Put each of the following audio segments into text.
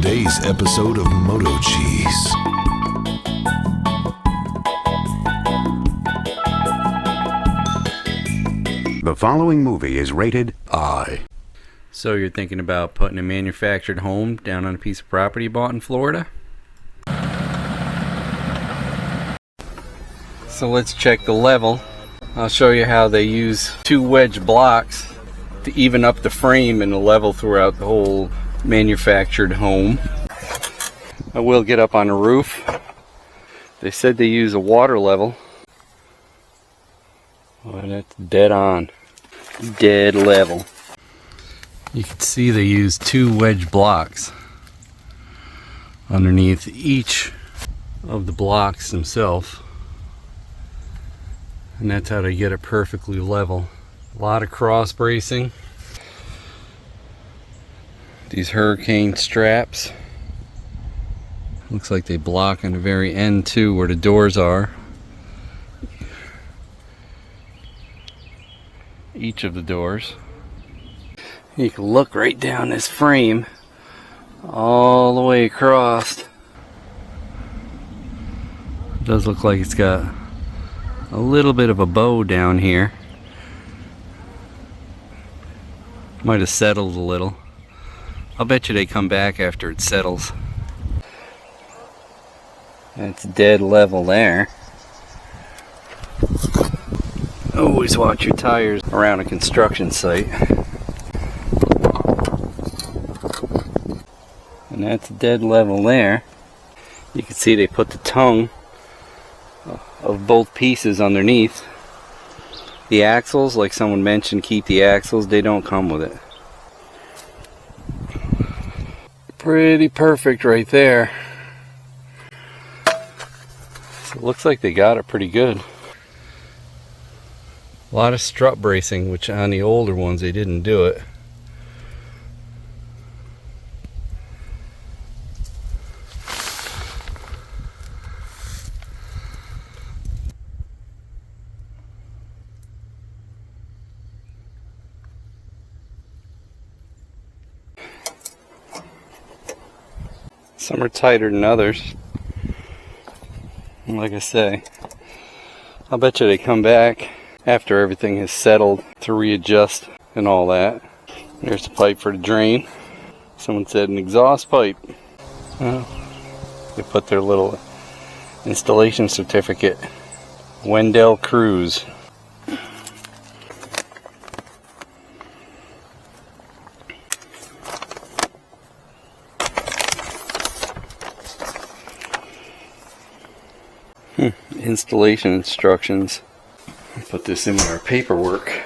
today's episode of MotoCheez. The following movie is rated I. So you're thinking about putting a manufactured home down on a piece of property you bought in Florida? So let's check the level. I'll show you how they use two wedge blocks to even up the frame and the level throughout the whole manufactured home. I will get up on the roof. They said they use a water level. Oh, that's dead on. Dead level. You can see they use two wedge blocks underneath each of the blocks themselves. And that's how they get it perfectly level. A lot of cross bracing. These hurricane straps. Looks like they block on the very end too, where the doors are. Each of the doors. You can look right down this frame all the way across. It does look like it's got a little bit of a bow down here. Might have settled a little. I'll bet you they come back after it settles. That's dead level there. Always watch your tires around a construction site. And that's dead level there. You can see they put the tongue of both pieces underneath. The axles, like someone mentioned, keep the axles, they don't come with it. Pretty perfect right there. So it looks like they got it pretty good. A lot of strut bracing, which on the older ones they didn't do it. Some are tighter than others. And like I say, I'll bet you they come back after everything has settled to readjust and all that. There's the pipe for the drain. Someone said an exhaust pipe. Well, they put their little installation certificate. Wendell Cruz. Installation instructions. Put this in with our paperwork.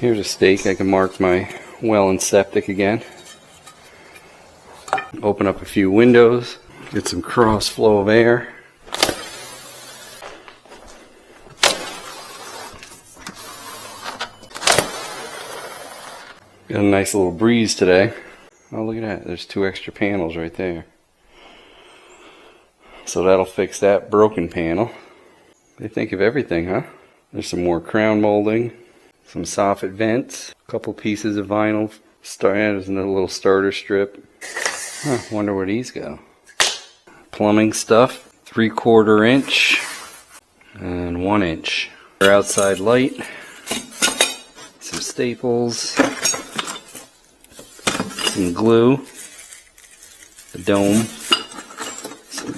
Here's a stake. I can mark my well and septic again. Open up a few windows. Get some cross flow of air. Got a nice little breeze today. Oh, look at that. There's two extra panels right there. So that'll fix that broken panel. They think of everything, huh? There's some more crown molding, some soffit vents, a couple pieces of vinyl. There's a little starter strip. Huh, wonder where these go. Plumbing stuff, 3/4 inch and 1 inch. Outside light, some staples, some glue, the dome.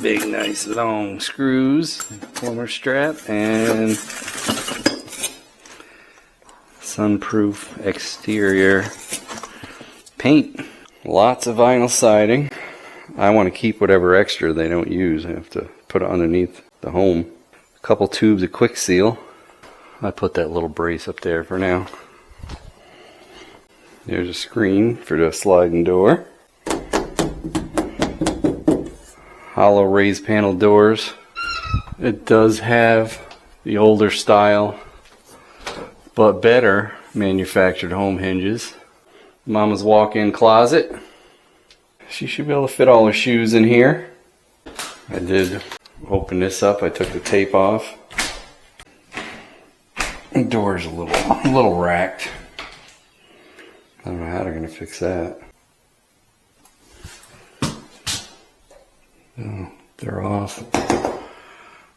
Big, nice, long screws, plumber strap, and sunproof exterior paint. Lots of vinyl siding. I want to keep whatever extra they don't use. I have to put it underneath the home. A couple tubes of quick seal. I put that little brace up there for now. There's a screen for the sliding door. Hollow raised panel doors. It does have the older style but better manufactured home hinges. Mama's walk-in closet. She should be able to fit all her shoes in here. I did open this up. I took the tape off. The door's a little racked. I don't know how they're going to fix that. Oh, they're off. I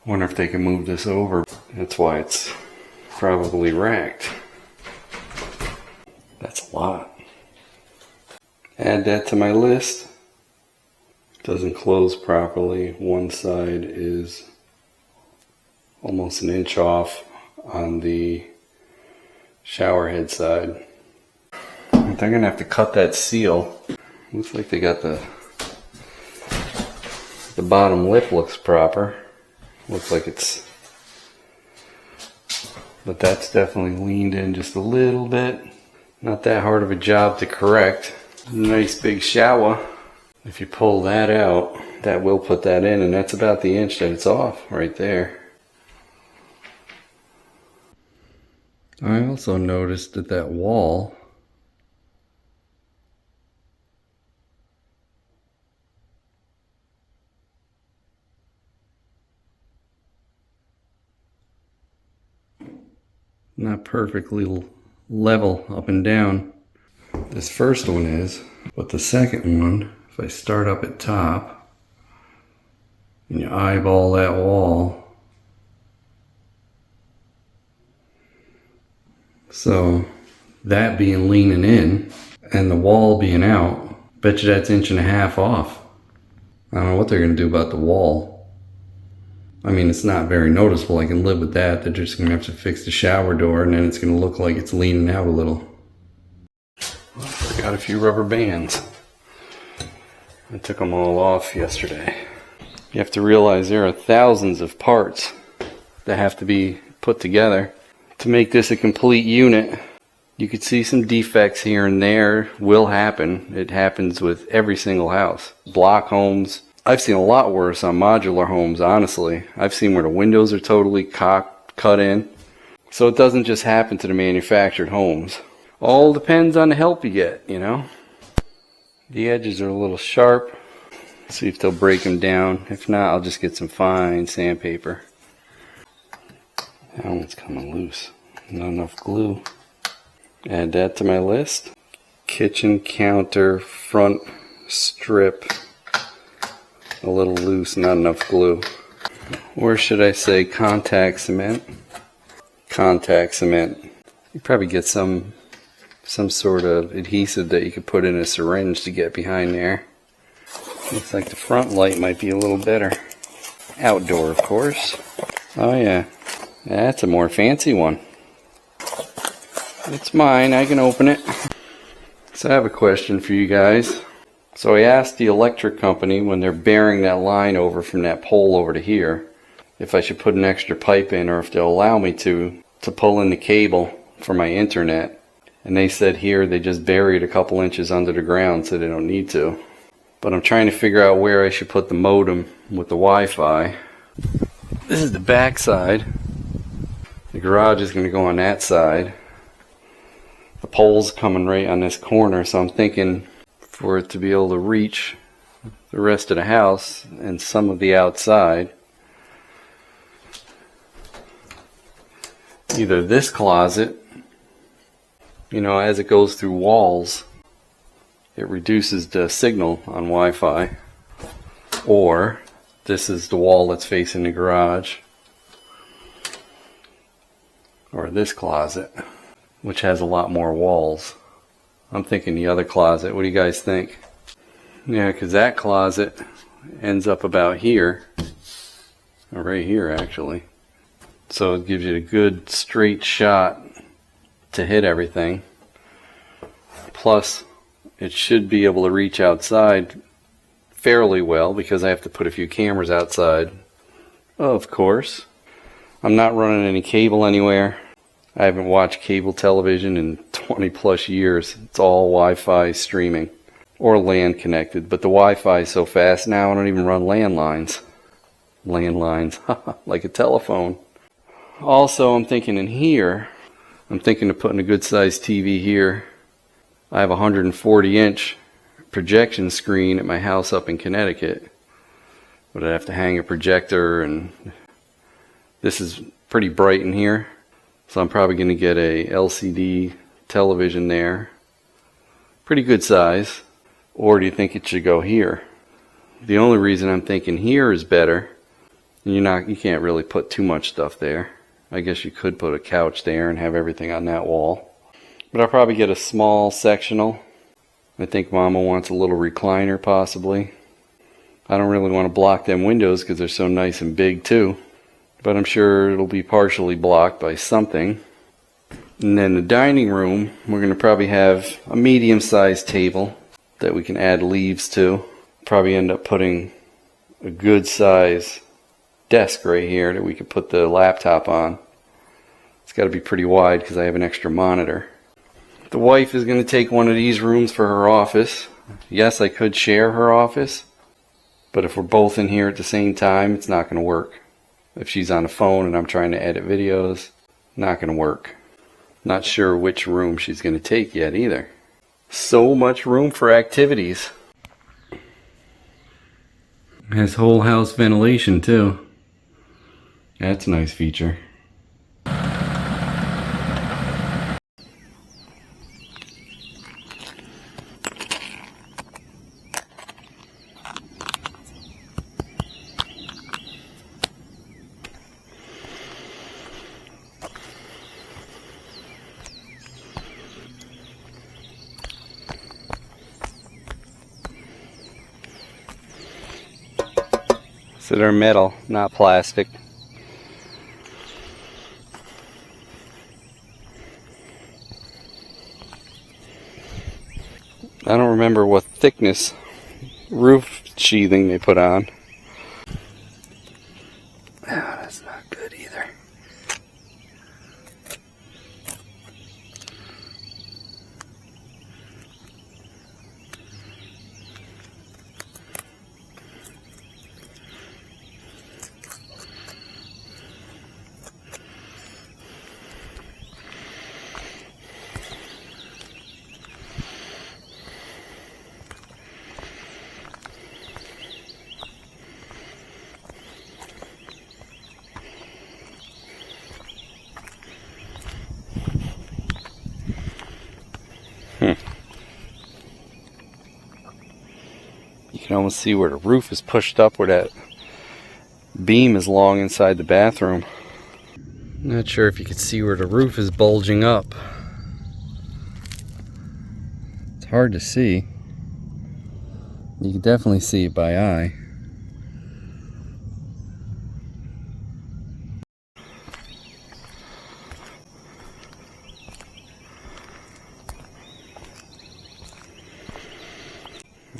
wonder if they can move this over. That's why it's probably racked. That's a lot. Add that to my list. Doesn't close properly. One side is almost an inch off on the shower head side. They're gonna have to cut that seal. Looks like they got the bottom lip looks proper. Looks like it's, but that's definitely leaned in just a little bit. Not that hard of a job to correct. Nice big shower. If you pull that out, that will put that in, and that's about the inch that it's off right there. I also noticed that that wall not perfectly level up and down. This first one is, but the second one, if I start up at top and you eyeball that wall, so that being leaning in and the wall being out, bet you that's 1.5 inches off. I don't know what they're going to do about the wall. I mean, it's not very noticeable. I can live with that. They're just going to have to fix the shower door, and then it's going to look like it's leaning out a little. I forgot a few rubber bands. I took them all off yesterday. You have to realize there are thousands of parts that have to be put together to make this a complete unit. You could see some defects here and there will happen. It happens with every single house. Block homes. I've seen a lot worse on modular homes, honestly. I've seen where the windows are totally cut in. So it doesn't just happen to the manufactured homes. All depends on the help you get, you know. The edges are a little sharp. See if they'll break them down. If not, I'll just get some fine sandpaper. That one's coming loose. Not enough glue. Add that to my list. Kitchen counter front strip. A little loose, not enough glue. Or should I say contact cement? Contact cement. You probably get some sort of adhesive that you could put in a syringe to get behind there. Looks like the front light might be a little better. Outdoor, of course. Oh yeah, that's a more fancy one. It's mine, I can open it. So I have a question for you guys. So I asked the electric company when they're bearing that line over from that pole over to here, if I should put an extra pipe in or if they'll allow me to pull in the cable for my internet. And they said here they just bury it a couple inches under the ground so they don't need to. But I'm trying to figure out where I should put the modem with the Wi-Fi. This is the back side. The garage is going to go on that side. The pole's coming right on this corner, so I'm thinking for it to be able to reach the rest of the house and some of the outside, either this closet, you know, as it goes through walls, it reduces the signal on Wi-Fi, or this is the wall that's facing the garage, or this closet, which has a lot more walls. I'm thinking the other closet. What do you guys think? Yeah, because that closet ends up about here, or right here actually. So it gives you a good straight shot to hit everything. Plus, it should be able to reach outside fairly well because I have to put a few cameras outside. Of course. I'm not running any cable anywhere. I haven't watched cable television in 20 plus years. It's all Wi-Fi streaming or LAN connected, but the Wi-Fi is so fast now I don't even run landlines. Landlines, like a telephone. Also, I'm thinking in here, I'm thinking of putting a good sized TV here. I have a 140-inch projection screen at my house up in Connecticut, but I'd have to hang a projector, and this is pretty bright in here. So I'm probably going to get a LCD television there pretty good size. Or do you think it should go here? The only reason I'm thinking here is better, you can't really put too much stuff there. I guess you could put a couch there and have everything on that wall. But I'll probably get a small sectional. I think Mama wants a little recliner possibly. I don't really want to block them windows because they're so nice and big too. But I'm sure it'll be partially blocked by something. And then the dining room, we're going to probably have a medium-sized table that we can add leaves to. Probably end up putting a good size desk right here that we could put the laptop on. It's got to be pretty wide because I have an extra monitor. The wife is going to take one of these rooms for her office. Yes, I could share her office, but if we're both in here at the same time, it's not going to work. If she's on the phone and I'm trying to edit videos, not going to work. Not sure which room she's going to take yet either. So much room for activities. Has whole house ventilation too. That's a nice feature. So they're metal, not plastic. I don't remember what thickness roof sheathing they put on. Ah, that's not good either. You can almost see where the roof is pushed up, where that beam is long inside the bathroom. Not sure if you can see where the roof is bulging up. It's hard to see. You can definitely see it by eye.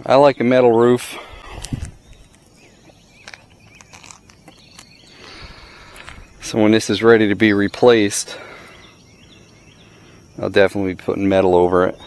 I like a metal roof. So when this is ready to be replaced, I'll definitely be putting metal over it.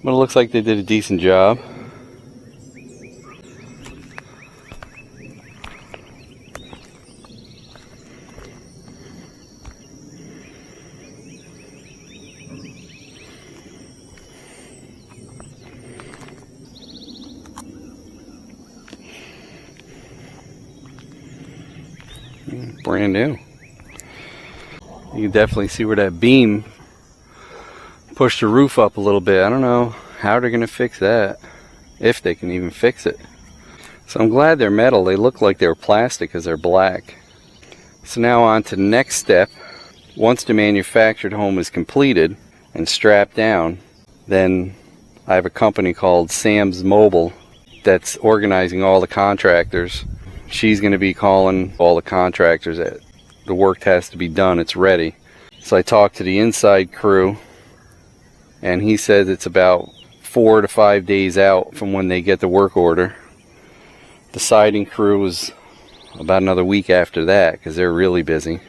But it looks like they did a decent job. Brand new. You can definitely see where that beam pushed the roof up a little bit. I don't know how they're going to fix that, if they can even fix it. So I'm glad they're metal. They look like they were plastic because they're black. So now on to the next step. Once the manufactured home is completed and strapped down, then I have a company called Sam's Mobile that's organizing all the contractors. She's going to be calling all the contractors that the work has to be done, it's ready. So I talked to the inside crew, and he says it's about 4 to 5 days out from when they get the work order. The siding crew is about another week after that because they're really busy.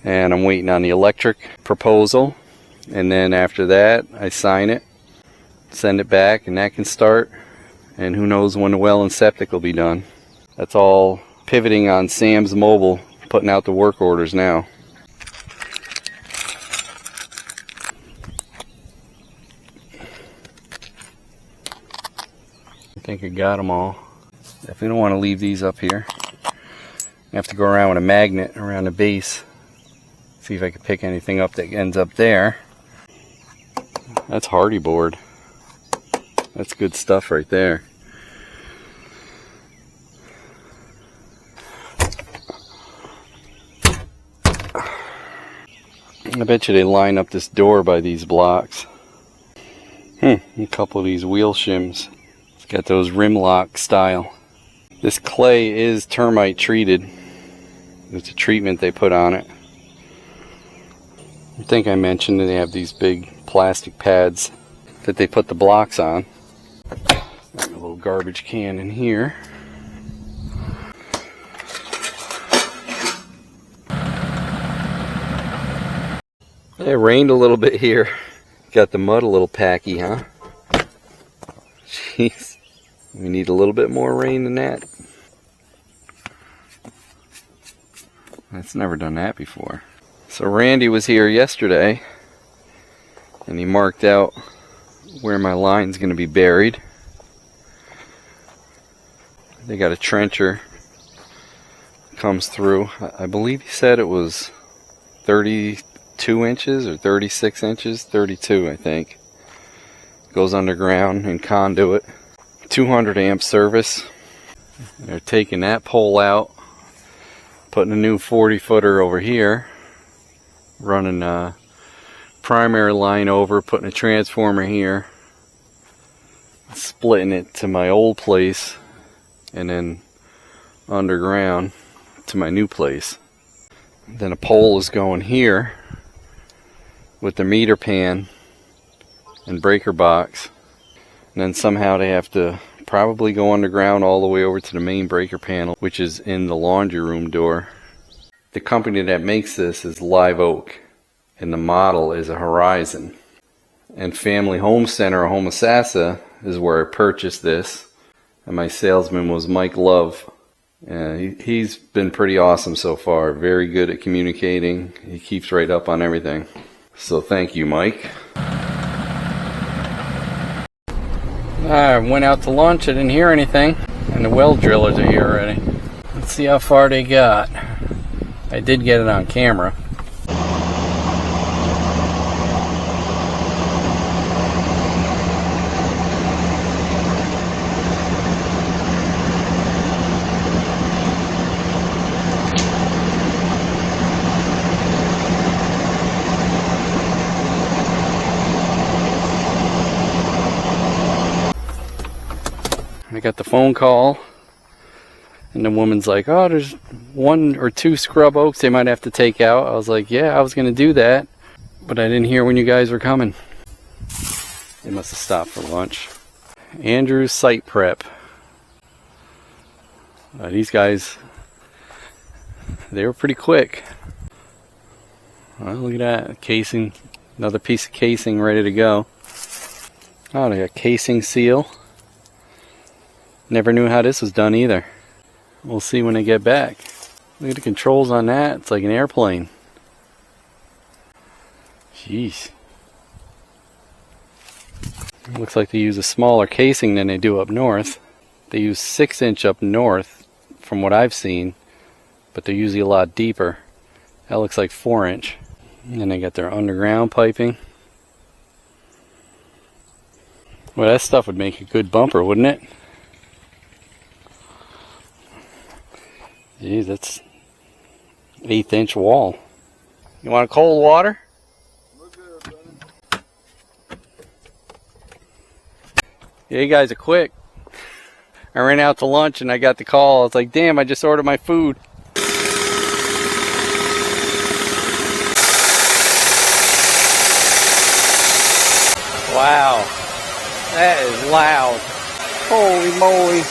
and I'm waiting on the electric proposal, and then after that I sign it, send it back, and that can start, and who knows when the well and septic will be done. That's all pivoting on Sam's mobile, putting out the work orders now. I think I got them all. Definitely don't want to leave these up here. I have to go around with a magnet around the base. See if I can pick anything up that ends up there. That's hardy board. That's good stuff right there. I bet you they line up this door by these blocks. A couple of these wheel shims. It's got those rim lock style. This clay is termite treated. It's a treatment they put on it. I think I mentioned that they have these big plastic pads that they put the blocks on. Got a little garbage can in here. It rained a little bit here. Got the mud a little packy, huh? Jeez. We need a little bit more rain than that. That's never done that before. So Randy was here yesterday, and he marked out where my line's going to be buried. They got a trencher comes through. I believe he said it was 32 inches or 36 inches. 32, I think. Goes underground in conduit. 200 amp service. They're taking that pole out, putting a new 40-footer over here, running a primary line over, putting a transformer here, splitting it to my old place, and then underground to my new place. Then a pole is going here with the meter pan and breaker box, and then somehow they have to probably go underground all the way over to the main breaker panel, which is in the laundry room door. The company that makes this is Live Oak, and the model is a Horizon. And Family Home Center of Homosassa is where I purchased this, and my salesman was Mike Love. He's been pretty awesome so far, very good at communicating. He keeps right up on everything. So thank you, Mike. I went out to lunch, I didn't hear anything, and the well drillers are here already. Let's see how far they got. I did get it on camera. I got the phone call, and the woman's like, oh, there's 1 or 2 scrub oaks they might have to take out. I was like, yeah, I was going to do that, but I didn't hear when you guys were coming. They must have stopped for lunch. Andrew's site prep. These guys, they were pretty quick. Well, look at that, casing, another piece of casing ready to go. Oh, they got casing seal. Never knew how this was done either. We'll see when they get back. Look at the controls on that. It's like an airplane. Jeez. Looks like they use a smaller casing than they do up north. They use 6-inch up north from what I've seen, but they're usually a lot deeper. That looks like 4-inch. And then they got their underground piping. Well, that stuff would make a good bumper, wouldn't it? Geez, that's 1/8-inch wall. You want cold water? Look good, buddy. Yeah, you guys are quick. I ran out to lunch and I got the call. I was like, damn, I just ordered my food. Wow, that is loud. Holy moly.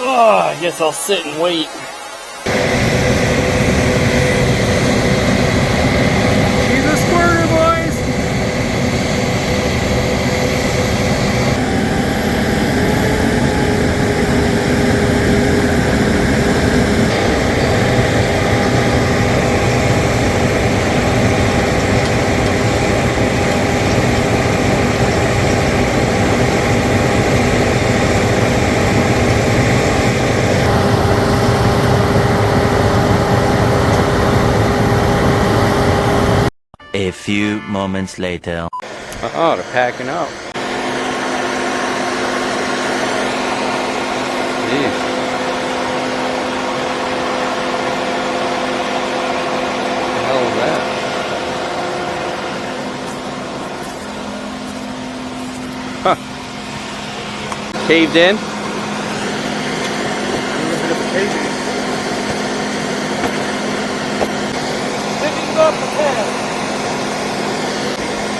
Oh, I guess I'll sit and wait. A few moments later. Oh, they're packing up. Jeez. What the hell is that? Huh. Caved in?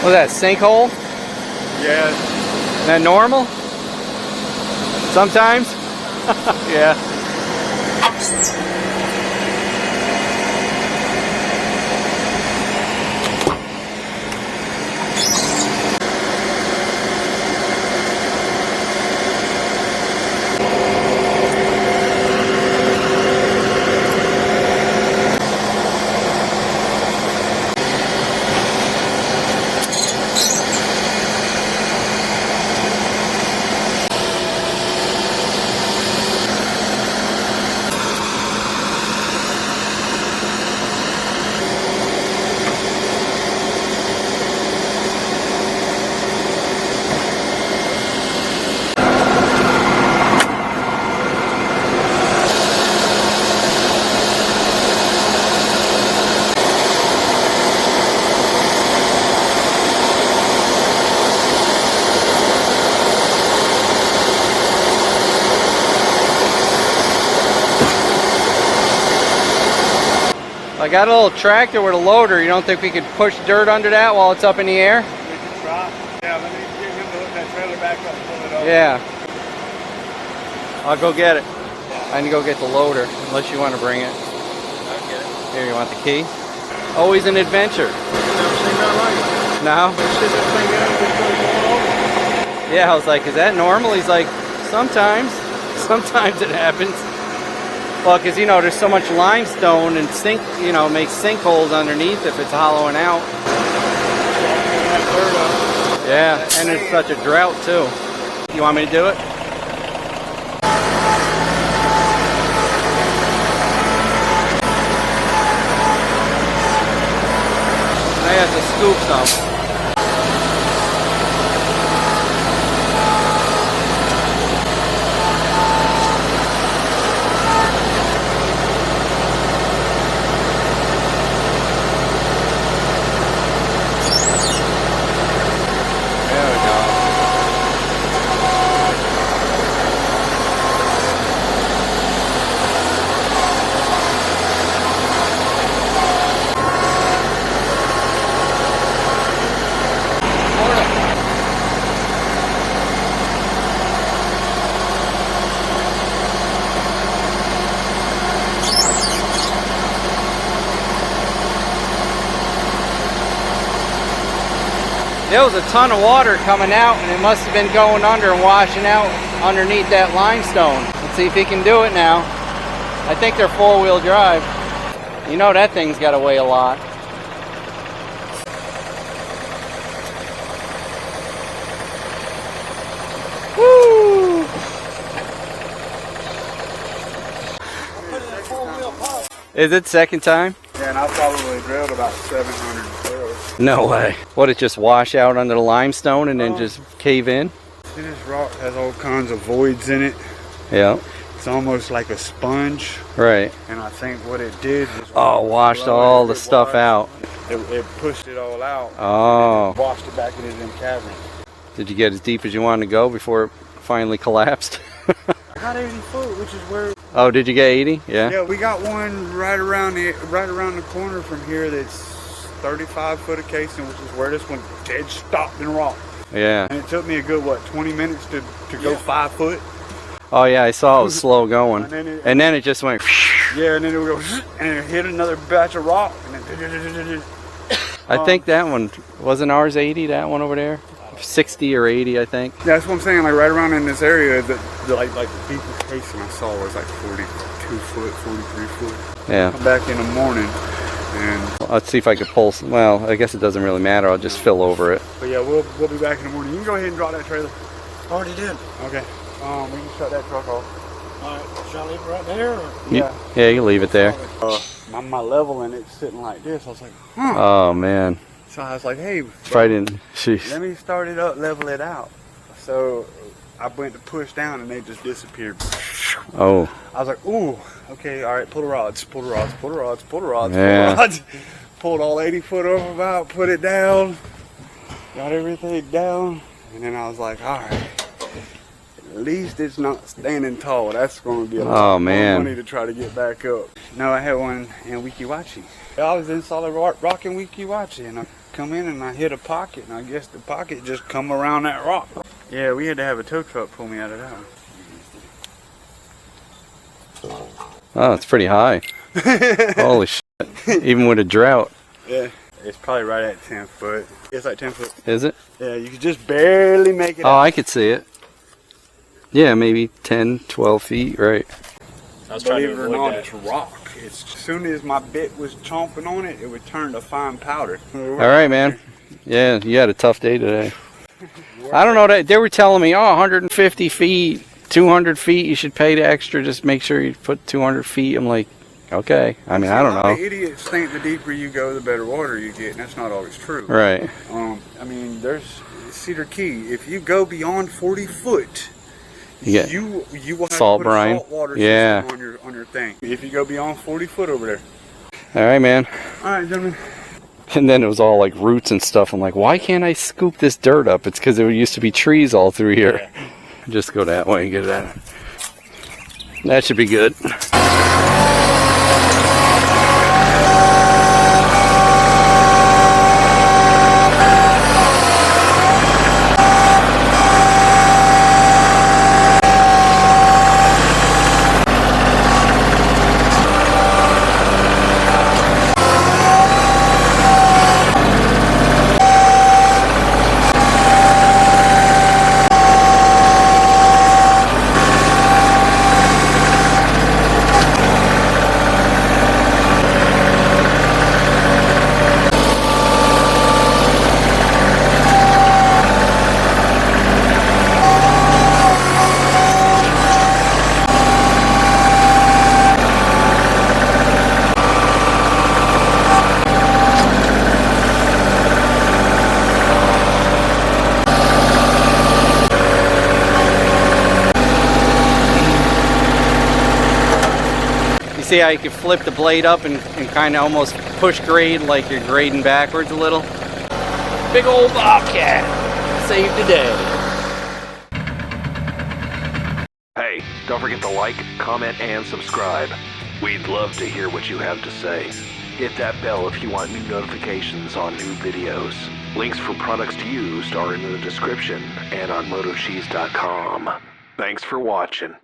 What's that, sinkhole? Yeah. Is that normal? Sometimes? Yeah. I got a little tractor with a loader. You don't think we could push dirt under that while it's up in the air? We can try. Yeah, let me get him to hook that trailer back up and pull it over. Yeah. I'll go get it. I need to go get the loader, unless you want to bring it. I'll get it. Here, you want the key? Always an adventure. Never seen that like it. No? Sit that thing down and just go going over. Yeah, I was like, is that normal? He's like, sometimes. Sometimes it happens. Well, because, you know, there's so much limestone and makes sinkholes underneath if it's hollowing out. Yeah, and it's such a drought, too. You want me to do it? I have to scoop some. There was a ton of water coming out, and it must have been going under and washing out underneath that limestone. Let's see if he can do it now. I think they're four-wheel drive. You know that thing's got to weigh a lot. Woo! Is it second time? Yeah, and I probably drilled about 712. No way. What, it just wash out under the limestone and then just cave in? See, this rock has all kinds of voids in it. Yeah. It's almost like a sponge. Right. And I think what it did was... Washed all the stuff out. It pushed it all out. Oh. And it washed it back into them caverns. Did you get as deep as you wanted to go before it finally collapsed? I got 80 foot, which is where... Oh, did you get 80? Yeah. Yeah, we got one right around the corner from here that's 35 foot of casing, which is where this one dead stopped in rock. Yeah. And it took me a good, 20 minutes to go 5 foot. Oh yeah, I saw it was slow going. And then it just went... Yeah, and then it would go, and it hit another batch of rock. And then, I think that one, wasn't ours 80, that one over there? 60 or 80, I think. That's what I'm saying, like right around in this area, the deepest casing I saw was like 42 foot, 43 foot. Yeah. Come back in the morning, and... Let's see if I could pull some, well, I guess it doesn't really matter, I'll just fill over it. But yeah, we'll be back in the morning. You can go ahead and drop that trailer. Already did. Okay. We can shut that truck off. Alright, shall I leave it right there? Or? Yeah. Yeah, you leave it there. My level in it's sitting like this. I was like, huh. Oh man. So I was like, hey, Fighting. Jeez. let me start it up, level it out. So I went to push down and they just disappeared. Oh. I was like, ooh, okay, all right, pull the rods, pull the rods, pull the rods, pull the rods, Yeah. pull the rods. Pulled all 80 foot of them out, put it down, got everything down, and then I was like, all right, at least it's not standing tall. That's going to be a lot more money to try to get back up. No, I had one in Wikiwachi. I was in solid rock in Wikiwachi, and I come in and I hit a pocket, and I guess the pocket just come around that rock. Yeah, we had to have a tow truck pull me out of that one. Oh, it's pretty high. Holy shit. Even with a drought. Yeah, it's probably right at 10 foot. It's like 10 foot. Is it? Yeah, you could just barely make it Oh, out. I could see it. Yeah, maybe 10, 12 feet, right. I was trying Believe to it or avoid not, that. it's rock. As soon as my bit was chomping on it, it would turn to fine powder. All right, man. Yeah, you had a tough day today. I don't know. They were telling me, 150 feet, 200 feet, you should pay the extra. Just make sure you put 200 feet. I'm like, okay. I mean, I don't A lot of know. idiots think the deeper you go, the better water you get, and that's not always true. Right. I mean, there's Cedar Key. If you go beyond 40 foot, You get you will have salt to put brine. a saltwater Yeah. system on your thing. If you go beyond 40 foot over there. All right, man. All right, gentlemen. And then it was all like roots and stuff. I'm like, why can't I scoop this dirt up? It's because there used to be trees all through here. Yeah. Just go that way and get it out. That should be good. See how you can flip the blade up and kind of almost push grade like you're grading backwards a little? Big old Bobcat. Saved the day. Hey, don't forget to like, comment, and subscribe. We'd love to hear what you have to say. Hit that bell if you want new notifications on new videos. Links for products to use are in the description and on MotoCheez.com. Thanks for watching.